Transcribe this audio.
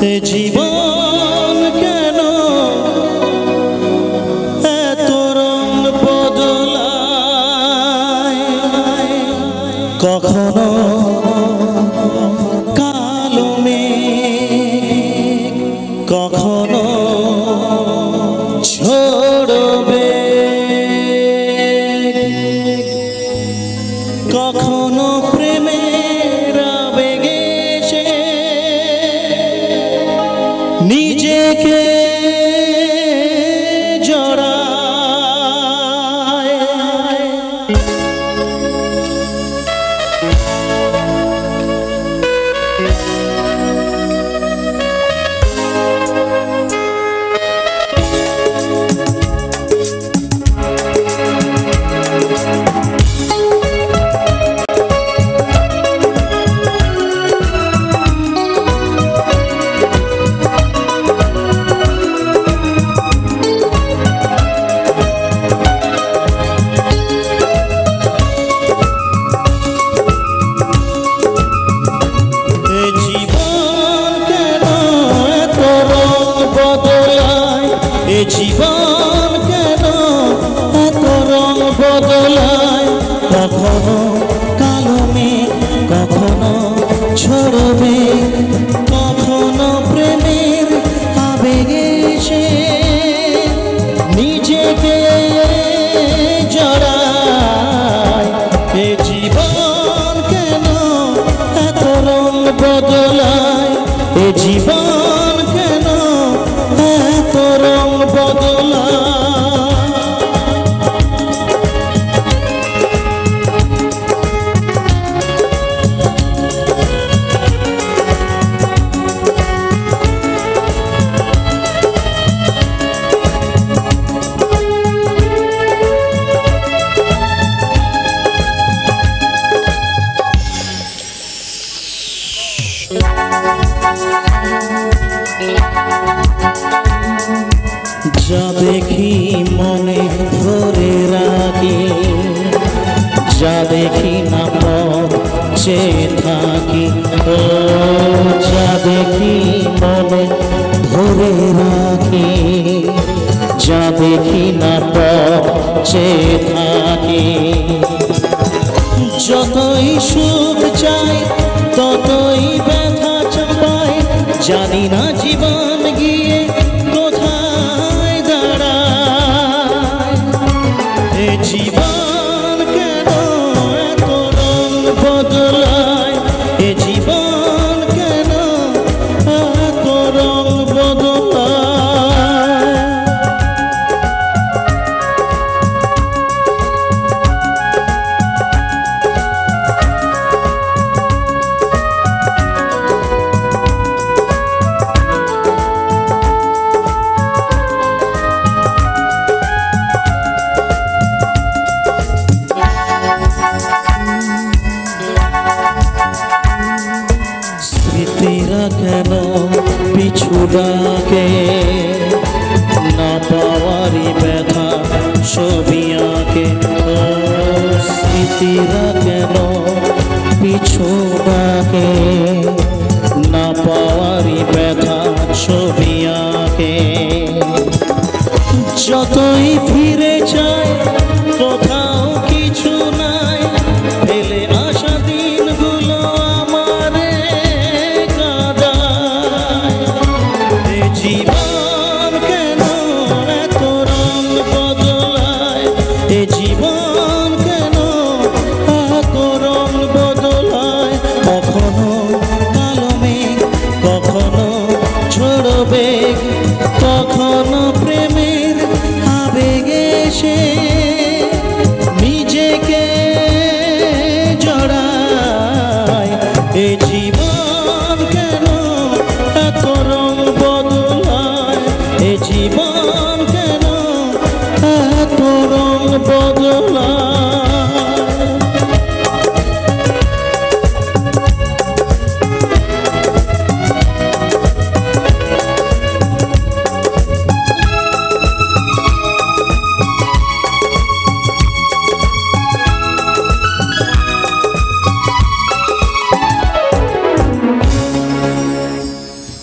এ জীবন কেন এত রং বদলায়, কখনো কালো মেঘ, কখনো ঝড়বে, কখনো প্রেমের আবেগে এসে নিজেকে জড়ায়। জীবন কেন এত রং বদলায়, কখনো কালো মেঘ, কখনো ঝড়বে, কখনো প্রেমের আবেগে এসে নিজেকে জড়ায়। এ জীবন কেন এত রং বদলায়, এ জীবন কেন এত রং বদলায়। যা দেখি মনে ধরে রাখি, যা দেখি না পথ চেয়ে থাকি, ও যা দেখি মনে ধরে রাখি, যা দেখি না পথ চেয়ে থাকি। যতই সুখ চাই ততই ব্যথা চাপাই, জানি না জীবন গিয়ে কোথায় দাঁড়ায়। এ জীবন কেন এত রং বদলায়, এ জীবন কেন এত রং বদলায়। স্মৃতিরা কেন পিছু ডাকে, না পাওয়ারই ব্যথা ছবি আঁকে, ও স্মৃতিরা কেন পিছু ডাকে, না পাওয়ারই ব্যথা ছবি আঁকে। যতই ফিরে চাই কোথাও কিছু নাই, ফেলে আসা দিনগুলো আমারে কাঁদায়। এ জীবন কেন এত রং বদলায়, এ জীবন কেন এত রং বদলায়, কখনো কালো মেঘ, কখনো ঝড়বে, কখনো প্রেমের আবেগে এসে